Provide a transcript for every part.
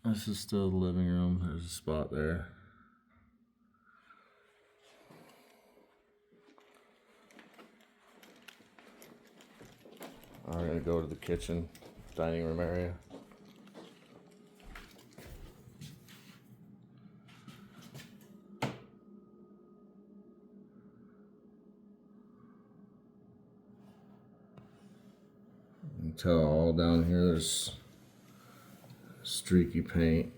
This is still the living room. There's a spot there. I'm gonna go to the kitchen, dining room area. You can tell all down here there's streaky paint.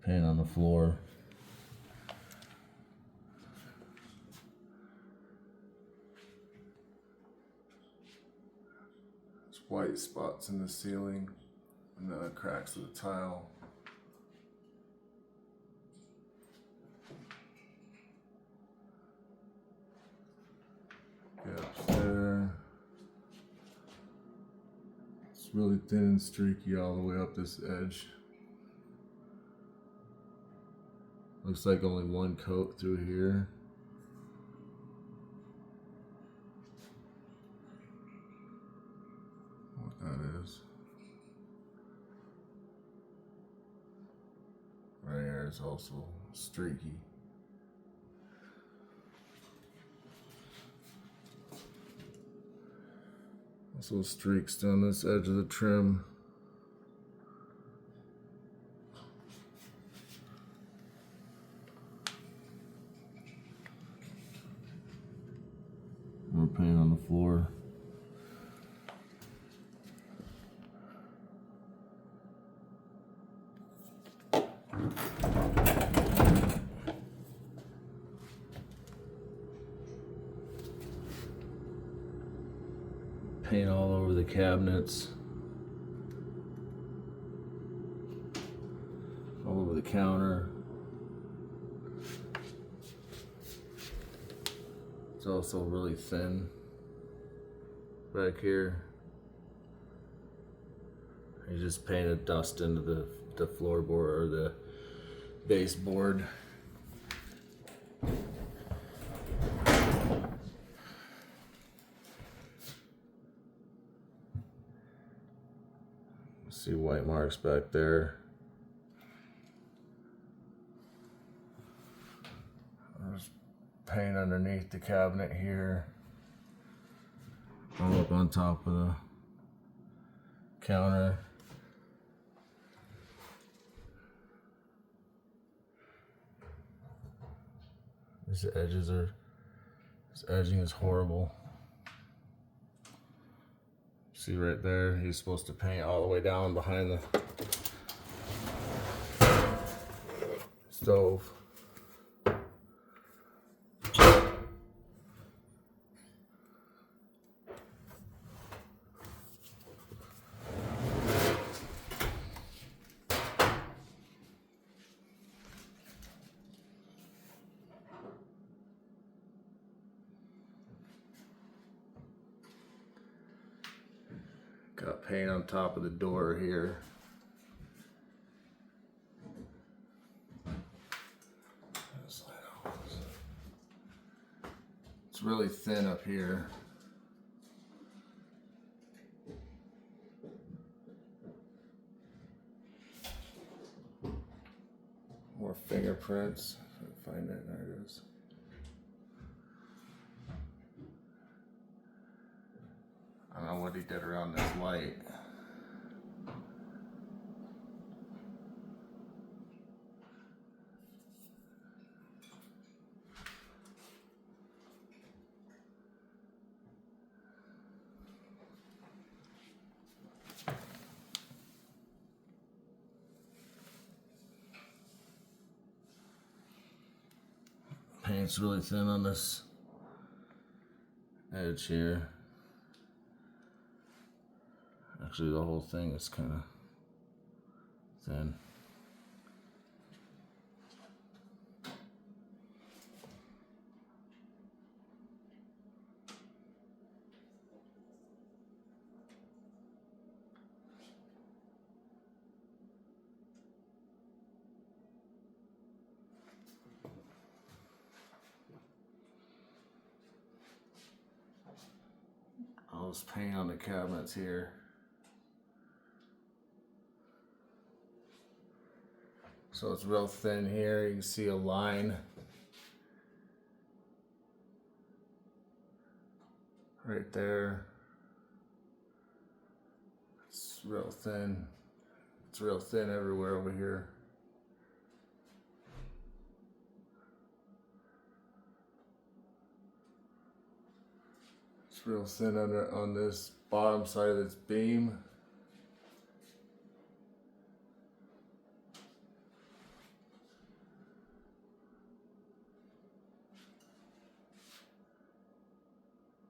Paint on the floor. There's white spots in the ceiling and the cracks of the tile. Gaps there. It's really thin and streaky all the way up this edge. Looks like only one coat through here. What that is. Right here is also streaky. Also streaks down this edge of the trim. More paint on the floor. Paint all over the cabinets. All over the counter. It's also really thin back here. You just painted dust into the floorboard or the baseboard. See white marks back there. There's paint underneath the cabinet here. All up on top of the counter. These edges are, this edging is horrible. See right there, he's supposed to paint all the way down behind the stove. Got paint on top of the door here. It's really thin up here. More fingerprints. If I can find it, there it is. I don't know what he did around this light. Paint's really thin on this edge here. Actually, the whole thing is kind of thin. this paint on the cabinets here. So it's real thin here. You can see a line right there. It's real thin. It's real thin everywhere over here. It's real thin on this bottom side of this beam.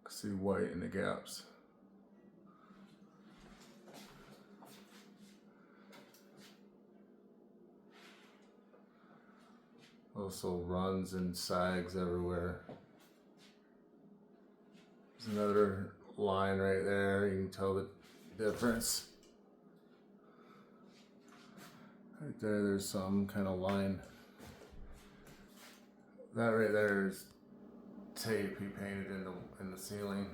See white in the gaps. Also runs and sags everywhere. There's another line right there. You can tell the difference. Right there, there's some kind of line. That right there is tape he painted in the ceiling.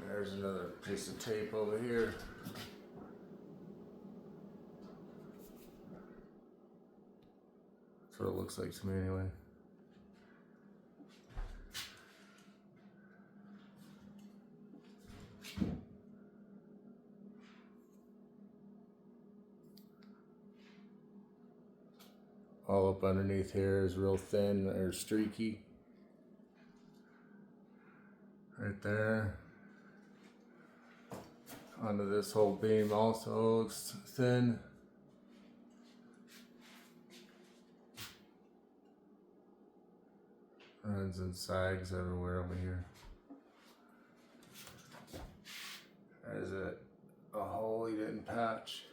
There's another piece of tape over here. That's what it looks like to me anyway. All up underneath here is real thin or streaky. Right there. Onto this whole beam also looks thin. Runs and sags everywhere over here. There's a hole he didn't patch.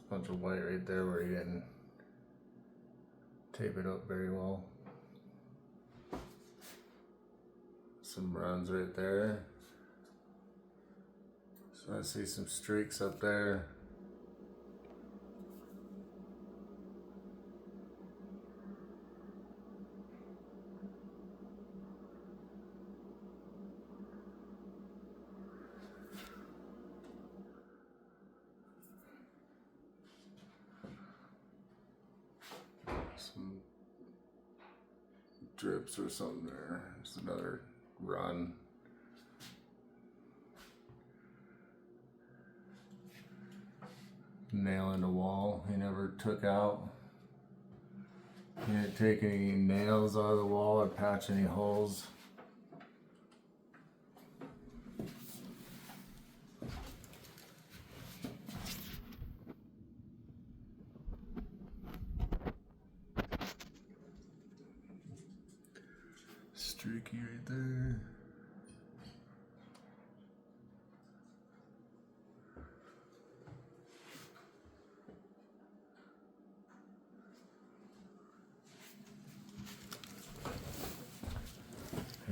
Bunch of white right there where he didn't tape it up very well. Some runs right there. So I see some streaks up there. Some drips or something there. There's another run. Nail in the wall he never took out. He didn't take any nails out of the wall or patch any holes. Streaky right there.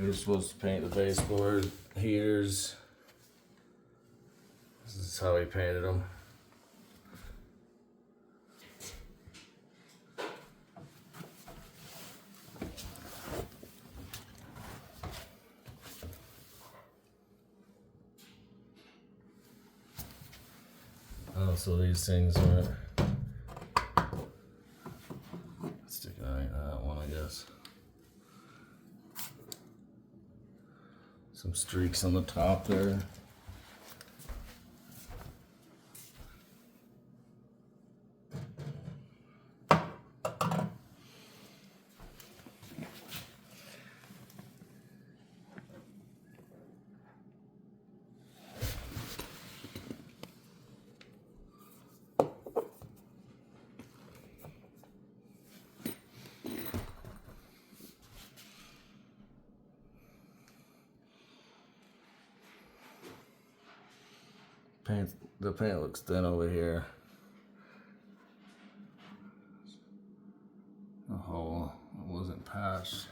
You're supposed to paint the baseboard heaters. This is how he painted them. Oh, so these things aren't sticking out like that one, I guess. Some streaks on the top there. The paint looks thin over here. The hole wasn't patched.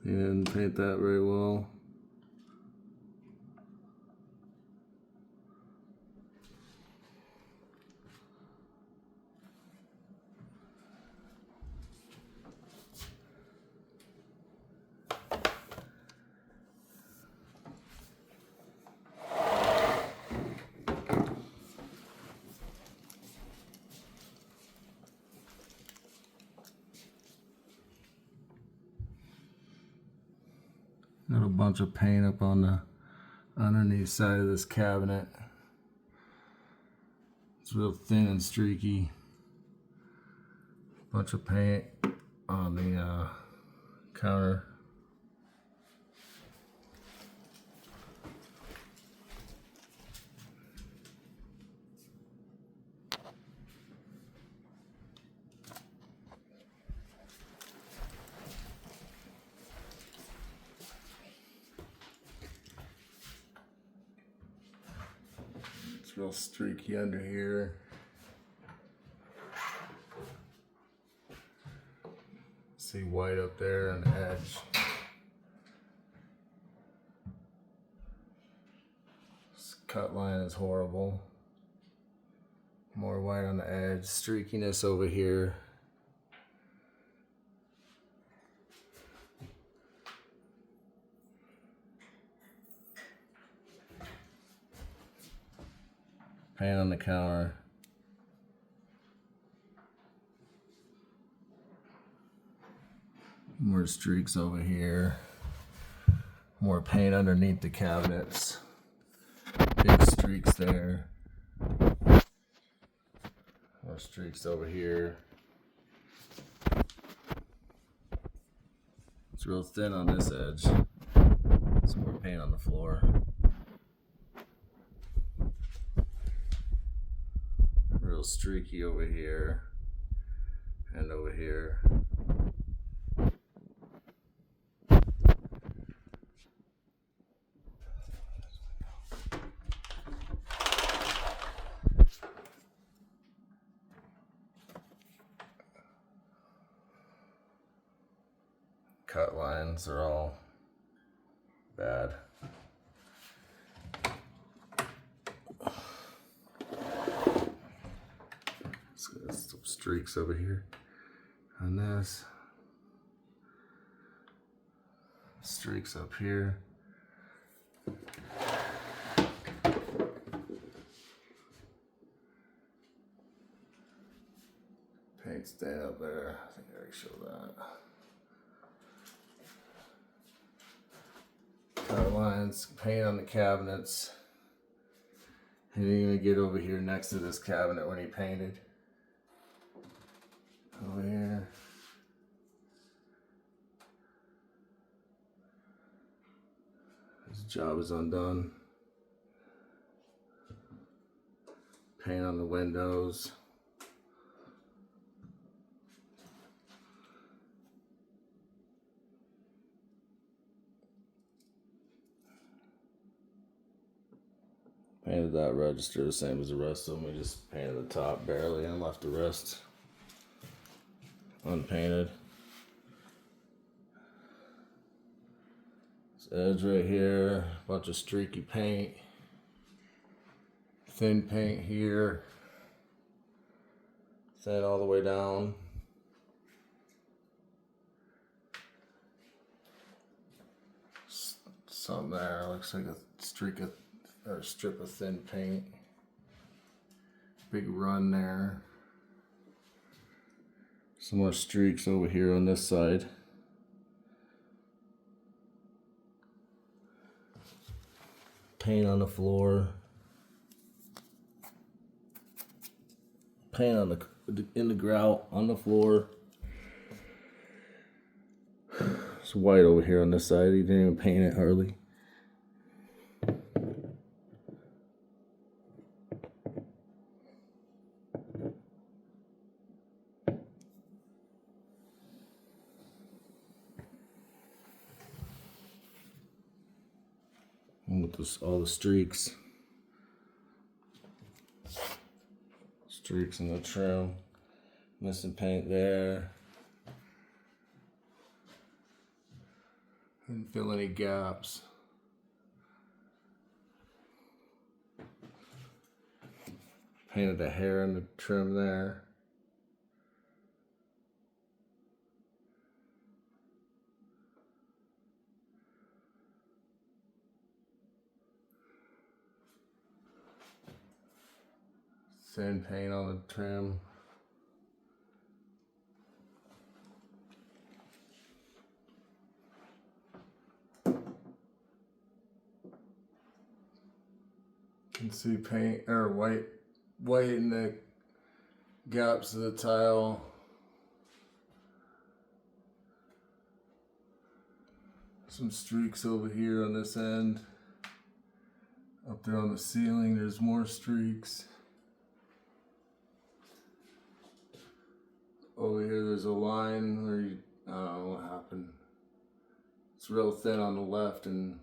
He didn't paint that very well. Got a bunch of paint up on the underneath side of this cabinet. It's real thin and streaky. Bunch of paint on the counter. It's real streaky under here. See white up there on the edge. This cut line is horrible. More white on the edge. Streakiness over here. Paint on the counter. More streaks over here. More paint underneath the cabinets. Big streaks there. More streaks over here. It's real thin on this edge. Some more paint on the floor. Real streaky over here and over here. Cut lines are all bad. Some streaks over here on this. Streaks up here. Paint stain up there. I think I already showed that. Cut lines, paint on the cabinets. He didn't even get over here next to this cabinet when he painted. Over here. His job is undone. Paint on the windows. Painted that register the same as the rest of them. We just painted the top barely and left the rest unpainted. This edge right here, bunch of streaky paint. Thin paint here. Thin all the way down. Something there, looks like a streak of, or a strip of thin paint. Big run there. Some more streaks over here on this side. Paint on the floor. Paint on in the grout on the floor. It's white over here on this side. He didn't even paint it hardly. With this, all the streaks in the trim, missing paint there. Didn't fill any gaps. Painted the hair and the trim there. Sand paint on the trim. You can see paint or white in the gaps of the tile. Some streaks over here on this end. Up there on the ceiling, there's more streaks. Over here, there's a line where I don't know what happened. It's real thin on the left and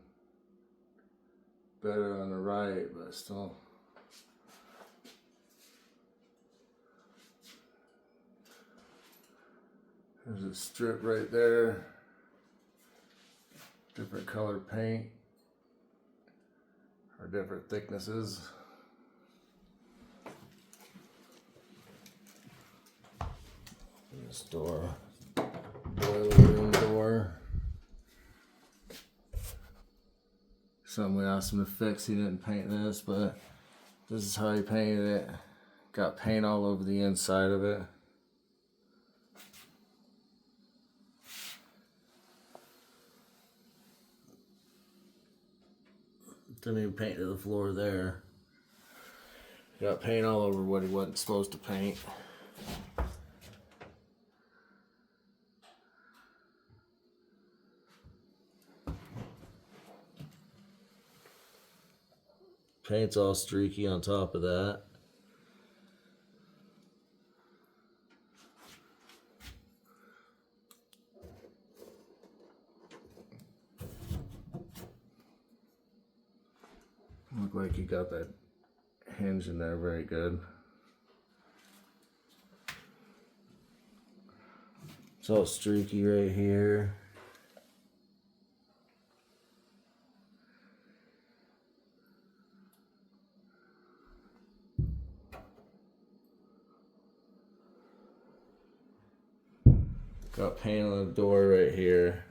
better on the right, but still. There's a strip right there. Different color paint or different thicknesses. This door, boiler room door. Something we asked him to fix. He didn't paint this, but this is how he painted it. Got paint all over the inside of it. Didn't even paint to the floor there. Got paint all over what he wasn't supposed to paint. Paint's all streaky on top of that. Look like you got that hinge in there very good. It's all streaky right here. Got paint on the door right here.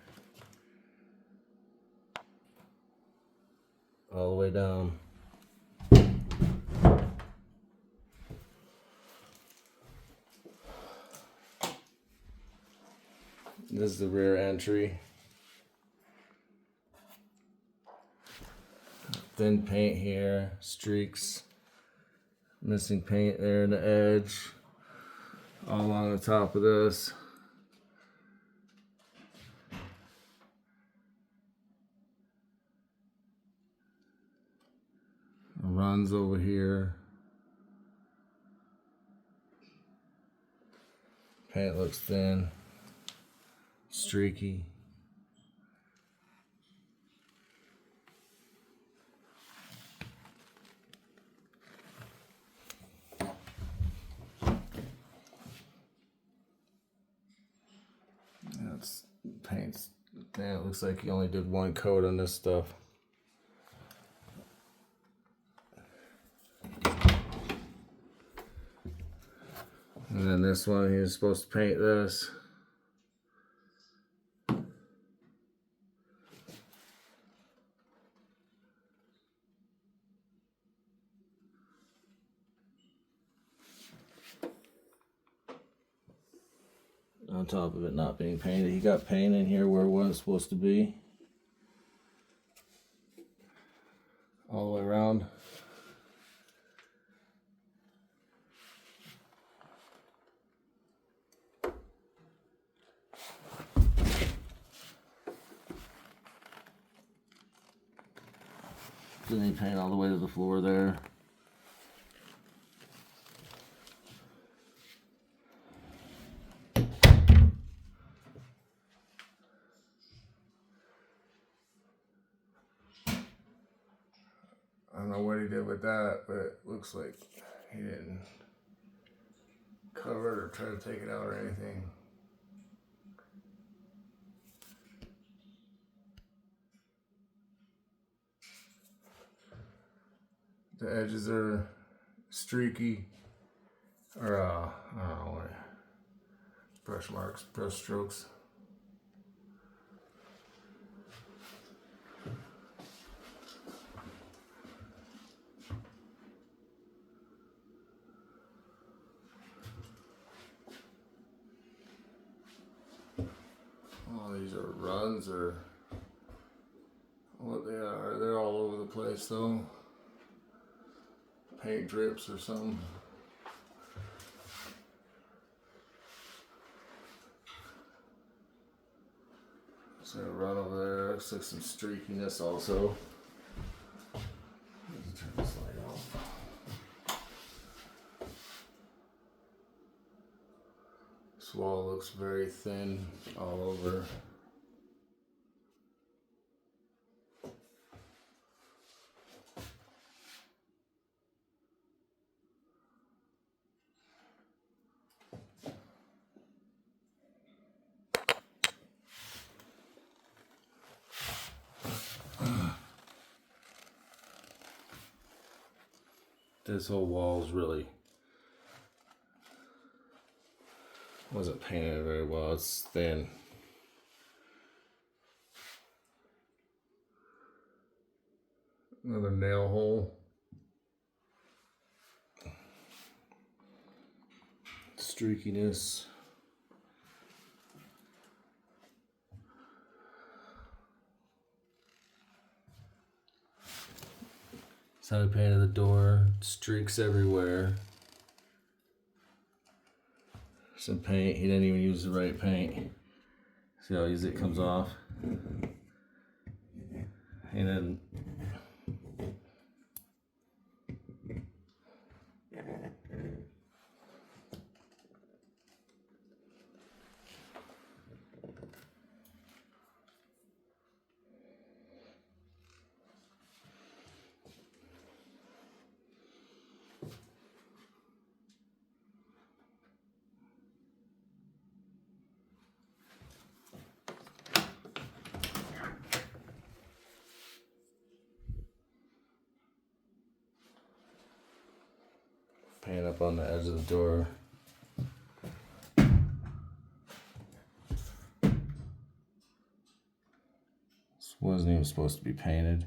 All the way down. This is the rear entry. Thin paint here, streaks. Missing paint there in the edge. All along the top of this. Runs over here. Paint looks thin, streaky. That's paint's thin. It looks like he only did one coat on this stuff. And then this one, he was supposed to paint this. On top of it not being painted, he got paint in here where it wasn't supposed to be. All the way around. Didn't he paint all the way to the floor there? I don't know what he did with that, but it looks like he didn't cover it or try to take it out or anything. The edges are streaky, or I don't know, brush marks, brush strokes. Oh, these are runs or what they are. They're all over the place though. Paint drips or something. There's a run over there. Looks like some streakiness also. Let's turn this light off. This wall looks very thin all over. This whole wall's really wasn't painted very well. It's thin. Another nail hole. Streakiness. That's how he painted the door. Streaks everywhere. Some paint. He didn't even use the right paint. See how easy it comes off? He didn't. Paint up on the edge of the door. This wasn't even supposed to be painted.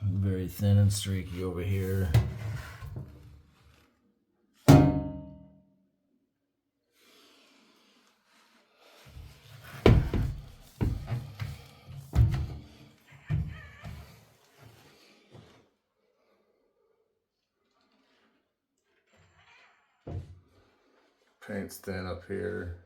Very thin and streaky over here. Paint's thin up here.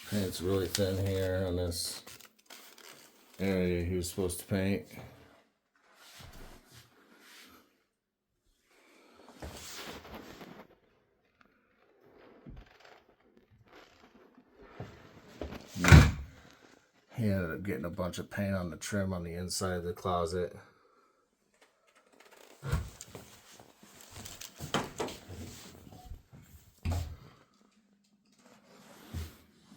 Paint's really thin here on this area he was supposed to paint. He ended up getting a bunch of paint on the trim on the inside of the closet.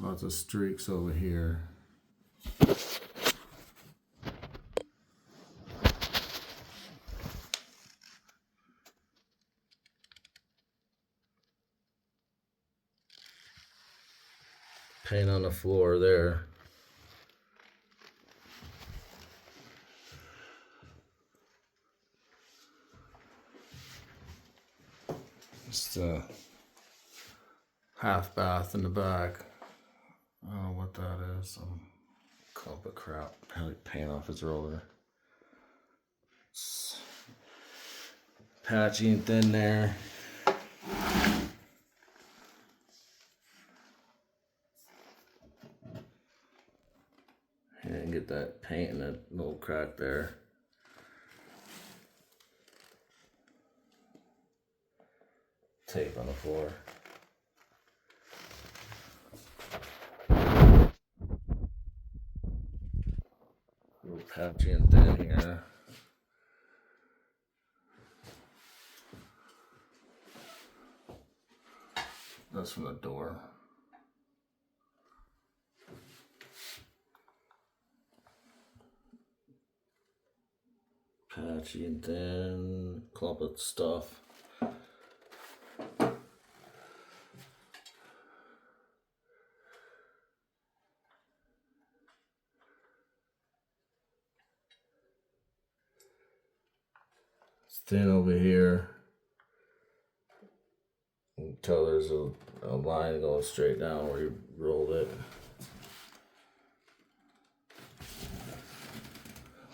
Lots of streaks over here. Paint on the floor there. Just a half bath in the back. I don't know what that is. Some clump of crap. Probably paint off his roller. It's patchy and thin there. crack there. Tape on the floor. A little patchy and thin here. That's from the door. Patchy and thin, clump of stuff. It's thin over here. You can tell there's a line going straight down where you rolled it.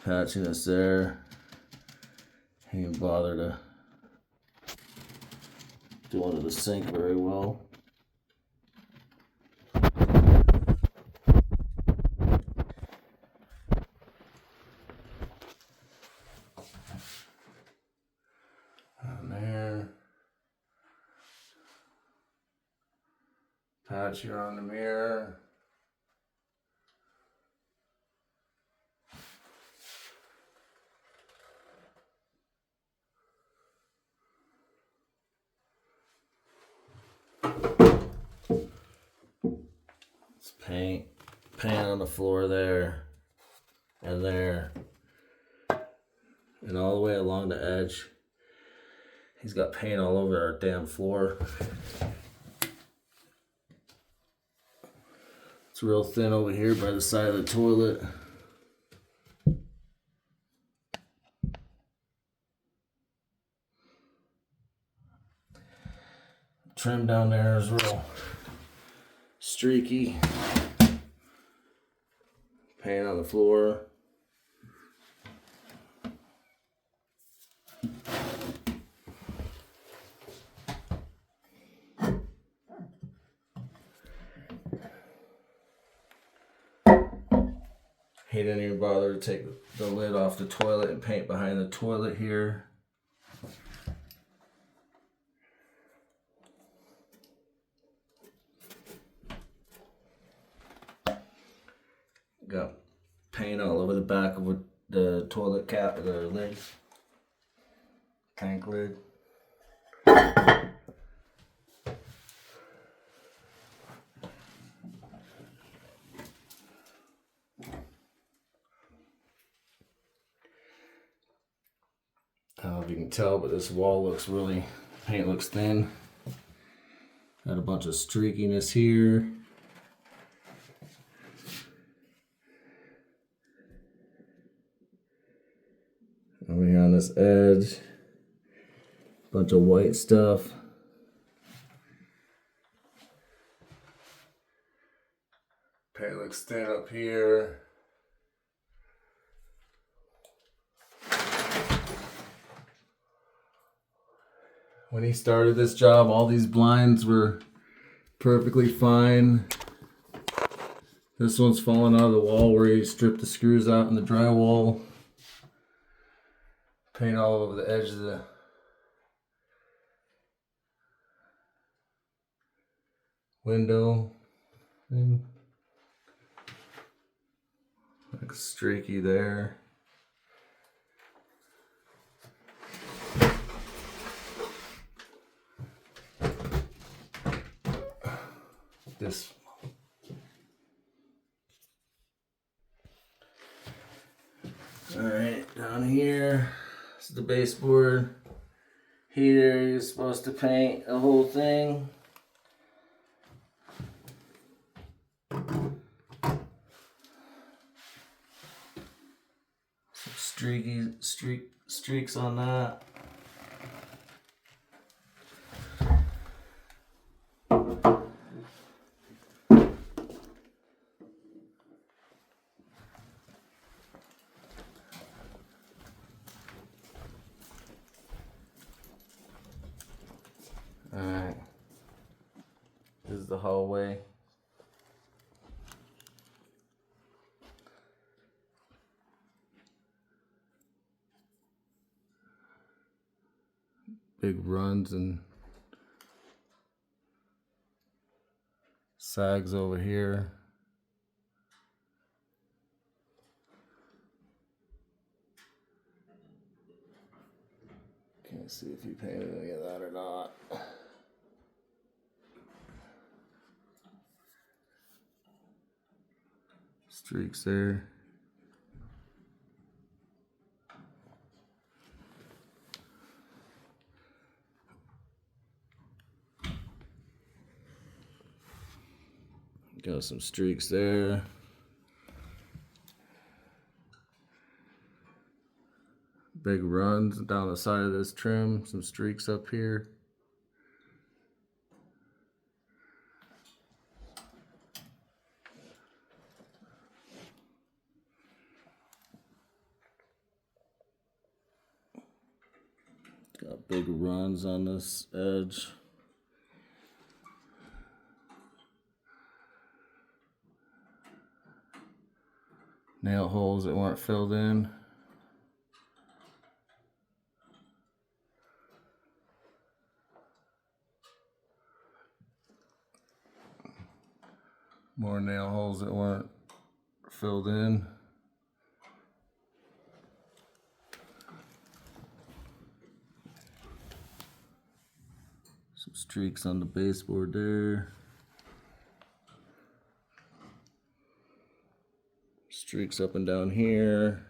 Patchiness there. He didn't bother to do under the sink very well. And there. Patch here on the mirror. It's paint on the floor there and there and all the way along the edge. He's got paint all over our damn floor. It's real thin over here by the side of the toilet. Trim down there is real streaky. Paint on the floor. He didn't even bother to take the lid off the toilet and paint behind the toilet here. Got paint all over the back of the toilet cap, the lid, tank lid. I don't know if you can tell, but this wall looks paint looks thin. Got a bunch of streakiness here. Over here on this edge, bunch of white stuff. Paint looks thin up here. When he started this job, all these blinds were perfectly fine. This one's falling out of the wall where he stripped the screws out in the drywall. Paint all over the edge of the window thing. Like streaky there. This. Alright, down here. This is the baseboard. Here you're supposed to paint the whole thing. Some streaks on that. Alright, this is the hallway. big runs and sags over here. Can't see if he painted any of that or not. Streaks there. Got some streaks there. Big runs down the side of this trim. Some streaks up here. Got big runs on this edge. Nail holes that weren't filled in. More nail holes that weren't filled in. Some streaks on the baseboard there. Streaks up and down here.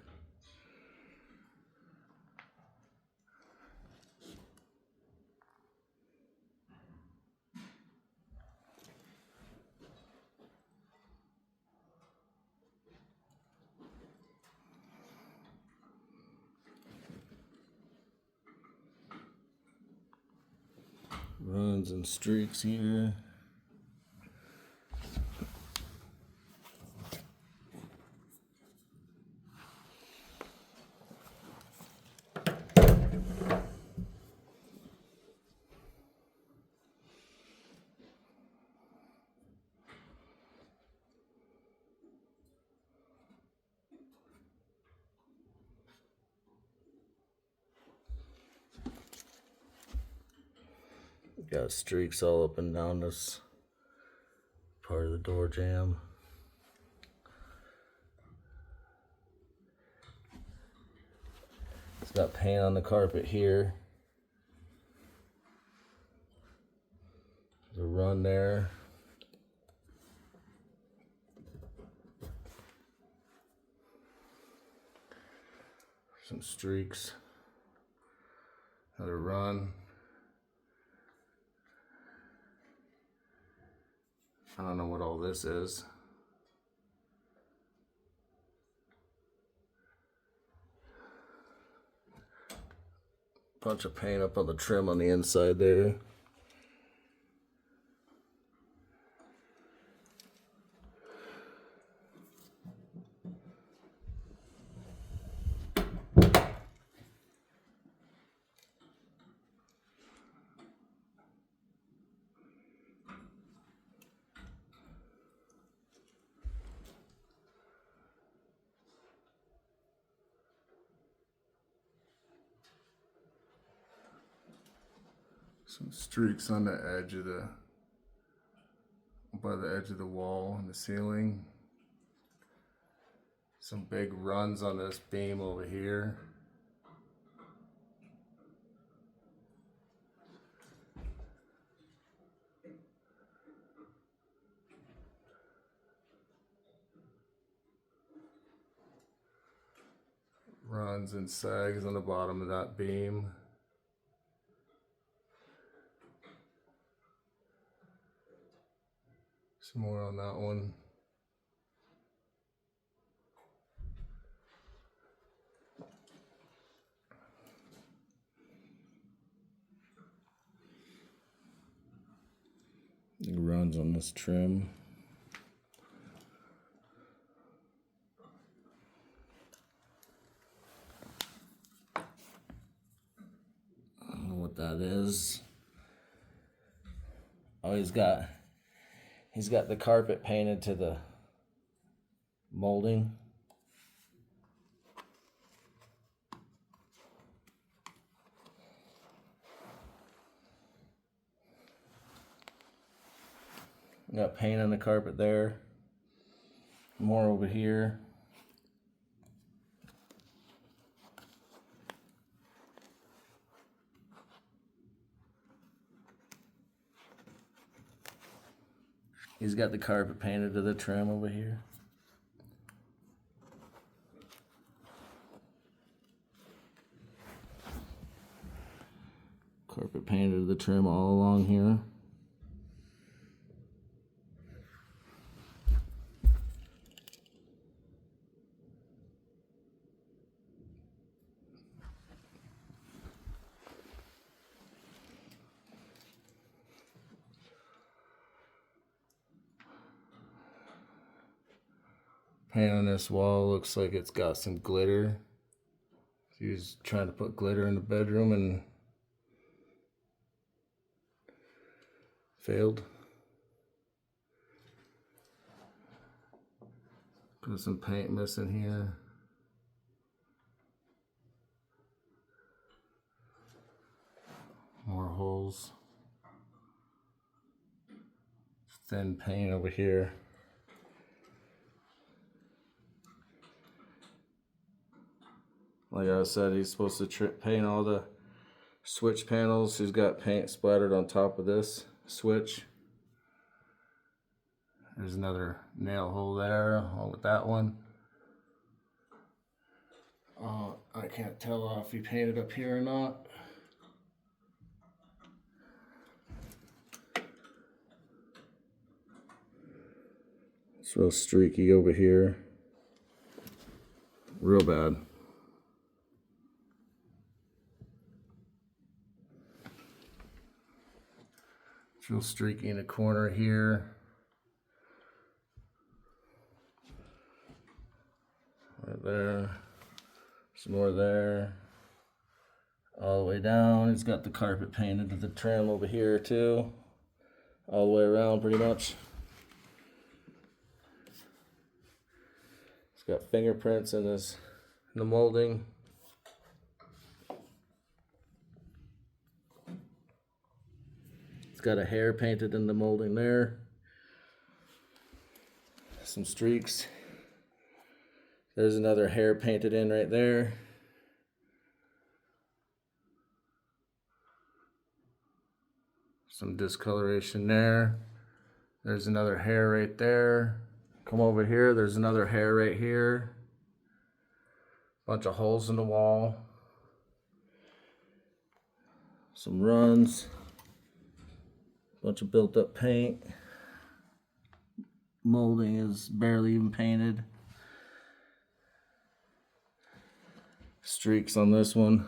Runs and streaks here. Got streaks all up and down this part of the door jamb. It's got paint on the carpet here. There's a run there. Some streaks. Another run. I don't know what all this is. Bunch of paint up on the trim on the inside there. Some streaks on the edge of by the edge of the wall and the ceiling. Some big runs on this beam over here. Runs and sags on the bottom of that beam. Some more on that one. Runs on this trim. I don't know what that is. Oh, he's got the carpet painted to the molding. Got paint on the carpet there. More over here. He's got the carpet painted to the trim over here. Carpet painted to the trim all along here. Paint on this wall looks like it's got some glitter. He was trying to put glitter in the bedroom and failed. Got some paint missing here. More holes. Thin paint over here. Like I said, he's supposed to paint all the switch panels. He's got paint splattered on top of this switch. There's another nail hole there, along with that one. I can't tell if he painted up here or not. It's real streaky over here. Real bad. It's real streaky in the corner here. Right there. Some more there. All the way down. It's got the carpet painted to the trim over here too. All the way around pretty much. It's got fingerprints in the molding. It's got a hair painted in the molding there. Some streaks. There's another hair painted in right there. Some discoloration there. There's another hair right there. Come over here, there's another hair right here. Bunch of holes in the wall. Some runs. Bunch of built up paint. Molding is barely even painted. Streaks on this one.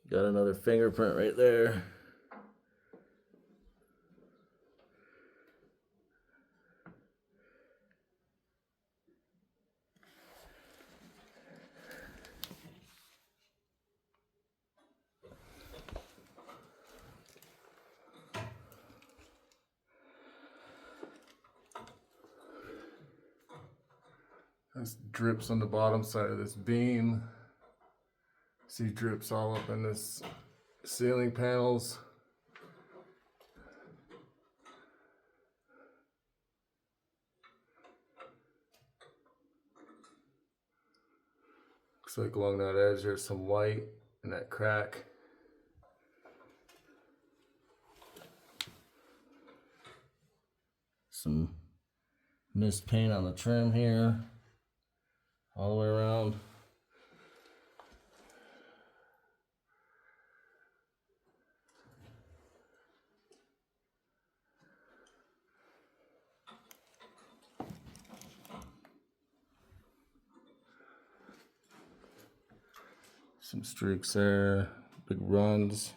Got another fingerprint right there. This drips on the bottom side of this beam. See drips all up in this ceiling panels. Looks like along that edge there's some white and that crack. Some mist paint on the trim here. All the way around. Some streaks there, big runs.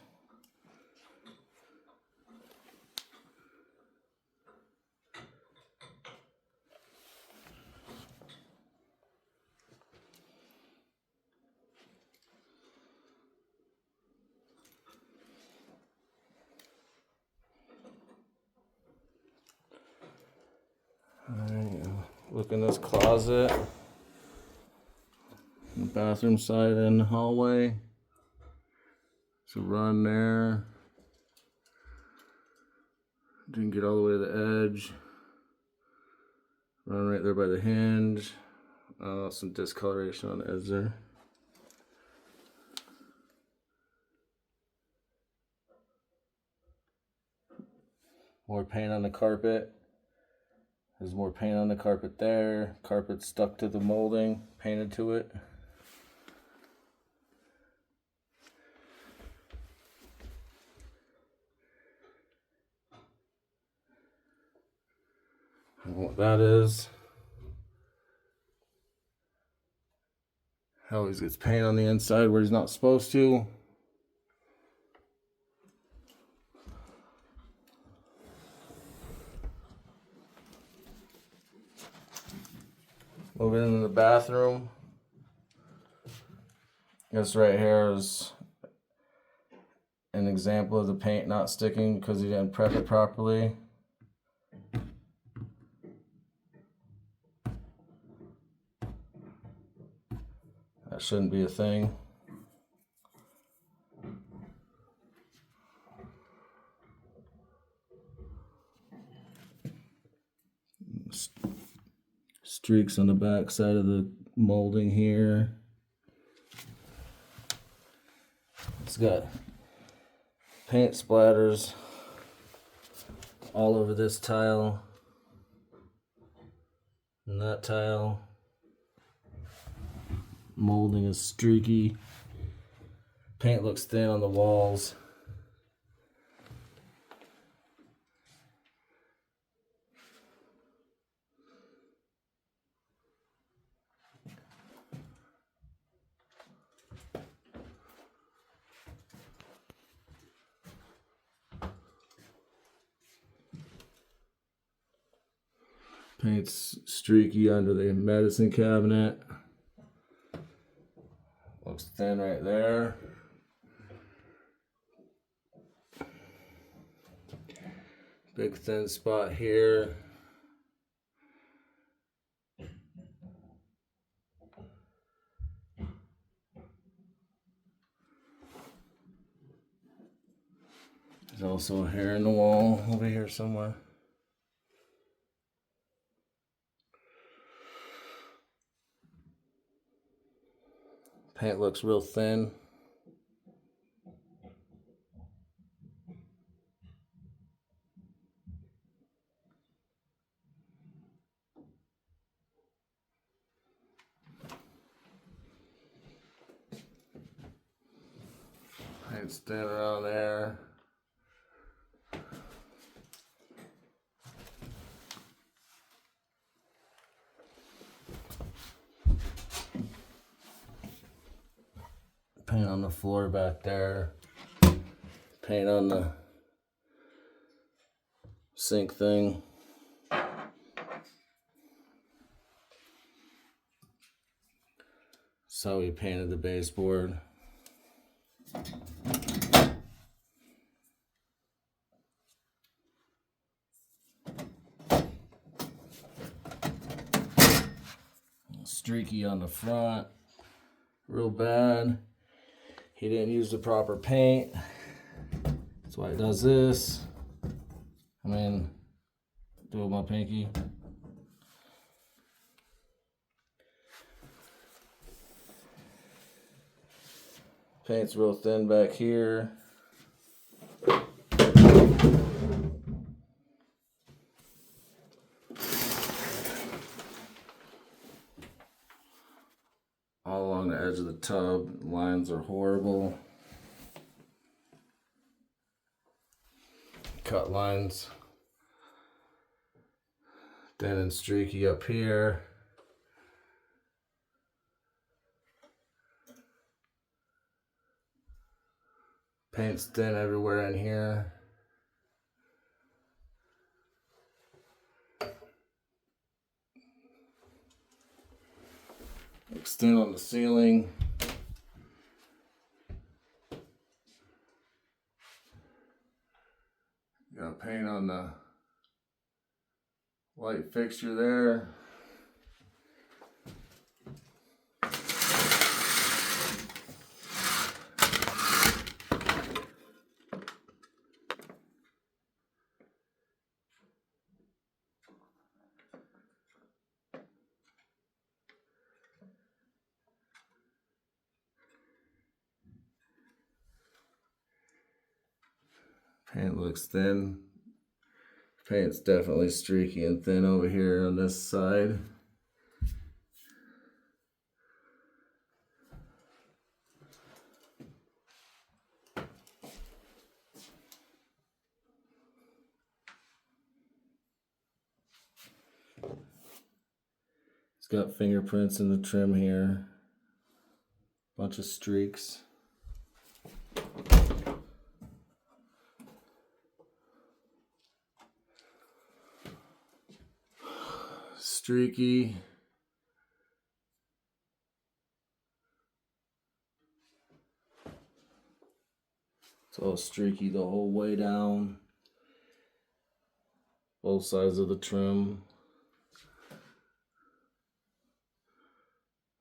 Look in this closet. The bathroom side and the hallway. So run there. Didn't get all the way to the edge. Run right there by the hinge. Some discoloration on the edge there. More paint on the carpet. There's more paint on the carpet there. Carpet stuck to the molding, painted to it. I don't know what that is. He always gets paint on the inside where he's not supposed to. Moving into the bathroom. This right here is an example of the paint not sticking because he didn't prep it properly. That shouldn't be a thing. Streaks on the back side of the molding here. It's got paint splatters all over this tile and that tile. Molding is streaky. Paint looks thin on the walls. Paint's streaky under the medicine cabinet. Looks thin right there. Big thin spot here. There's also a hair in the wall over here somewhere. Paint looks real thin. Paint's thin around there. Paint on the floor back there. Paint on the sink thing. That's how we painted the baseboard. Streaky on the front. Real bad. He didn't use the proper paint. That's why it does this. I mean, do it with my pinky. Paint's real thin back here. All along the edge of the tub, lines are horrible. Cut lines. Thin and streaky up here. Paint's thin everywhere in here. Looks thin on the ceiling. Got paint on the light fixture there. Paint looks thin. Paint's definitely streaky and thin over here on this side. It's got fingerprints in the trim here. Bunch of streaks. Streaky. It's all streaky the whole way down. Both sides of the trim.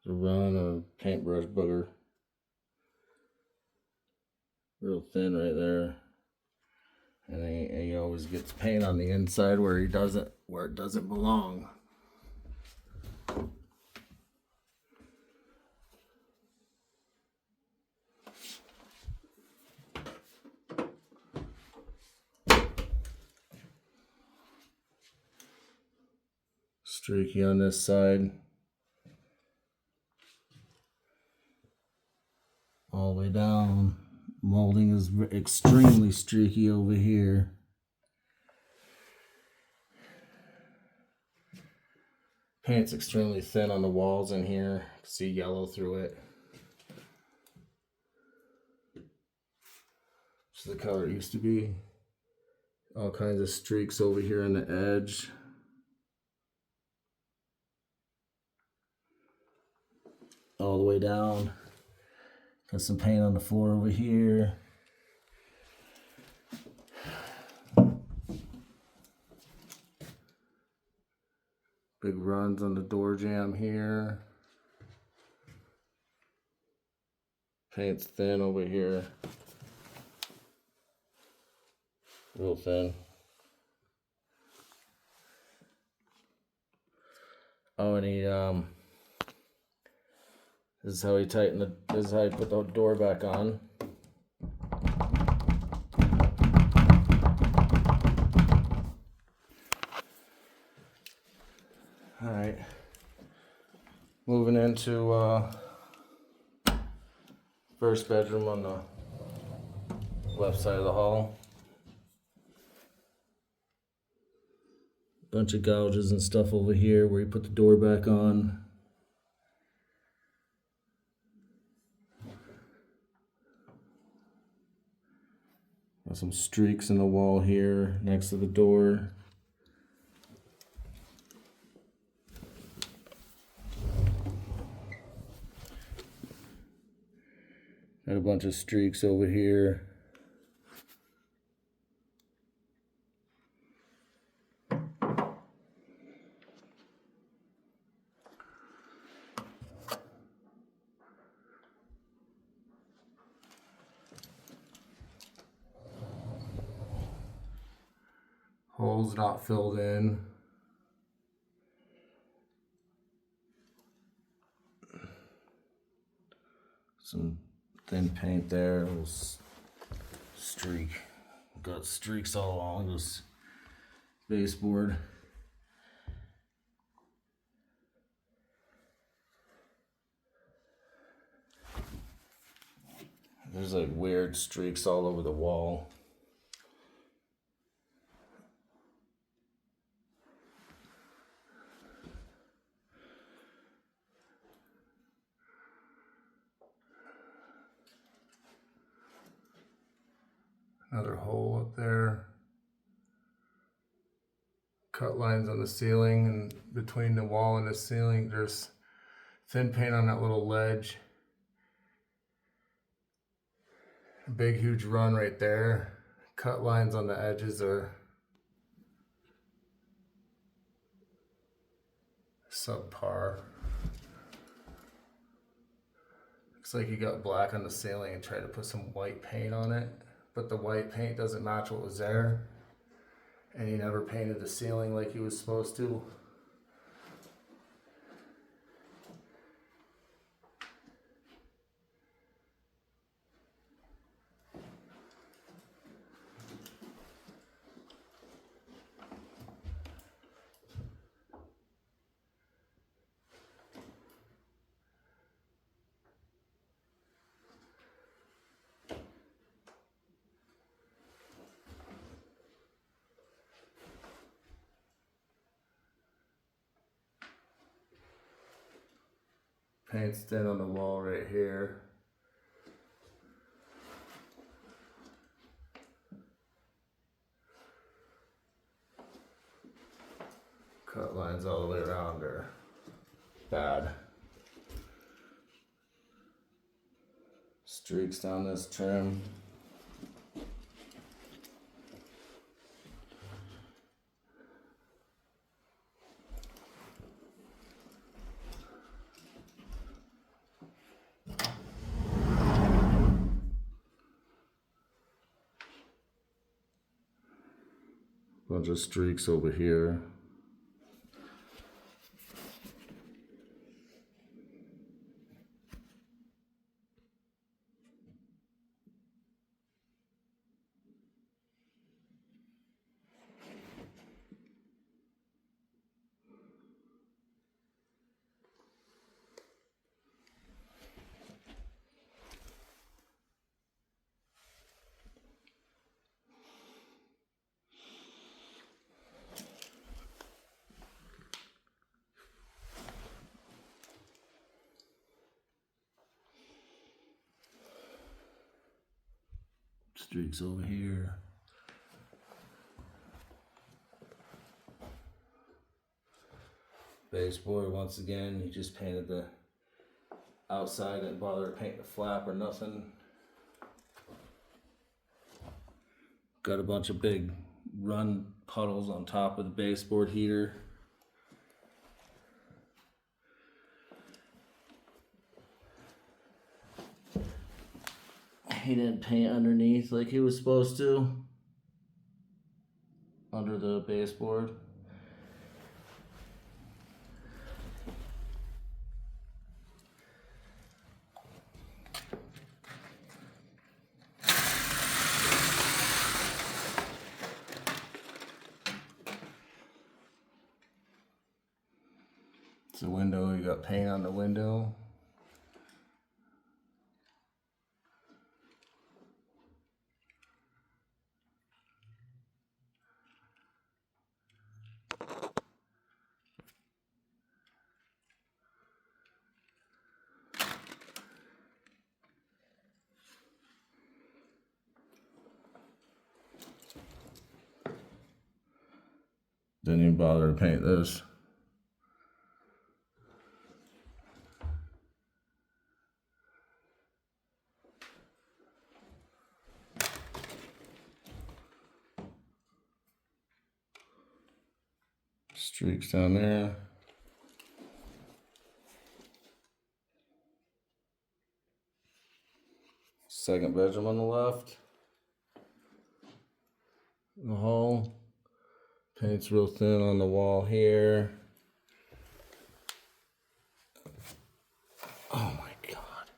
A run or paintbrush booger. Real thin right there. And he always gets paint on the inside where it doesn't belong. Streaky on this side. All the way down. Molding is extremely streaky over here. Paint's extremely thin on the walls in here. You can see yellow through it. This is the color it used to be. All kinds of streaks over here on the edge. All the way down. Got some paint on the floor over here. Big runs on the door jamb here. Paint's thin over here. Real thin. Oh, and this is how he this is how he put the door back on. Alright. Moving into first bedroom on the left side of the hall. Bunch of gouges and stuff over here where he put the door back on. Got some streaks in the wall here next to the door. Got a bunch of streaks over here. Holes not filled in. Some thin paint there, a little streak. Got streaks all along this baseboard. There's like weird streaks all over the wall. Another hole up there. Cut lines on the ceiling, and between the wall and the ceiling there's thin paint on that little ledge. A big huge run right there. Cut lines on the edges are subpar. Looks like you got black on the ceiling and tried to put some white paint on it, but the white paint doesn't match what was there, and he never painted the ceiling like he was supposed to. Paint's thin on the wall right here. Cut lines all the way around are bad. Streaks down this trim. Bunch of streaks over here. Streaks over here. Baseboard, once again, he just painted the outside, didn't bother to paint the flap or nothing. Got a bunch of big run puddles on top of the baseboard heater. He didn't paint underneath like he was supposed to. Under the baseboard. It's a window, you got paint on the window. Didn't even bother to paint this. Streaks down there. Second bedroom on the left. The hall. Paint's real thin on the wall here. Oh my God.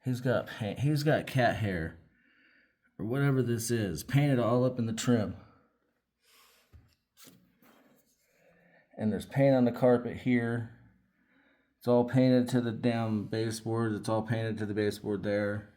He's got paint. He's got cat hair. Or whatever this is. Painted all up in the trim. And there's paint on the carpet here. It's all painted to the damn baseboard. It's all painted to the baseboard there.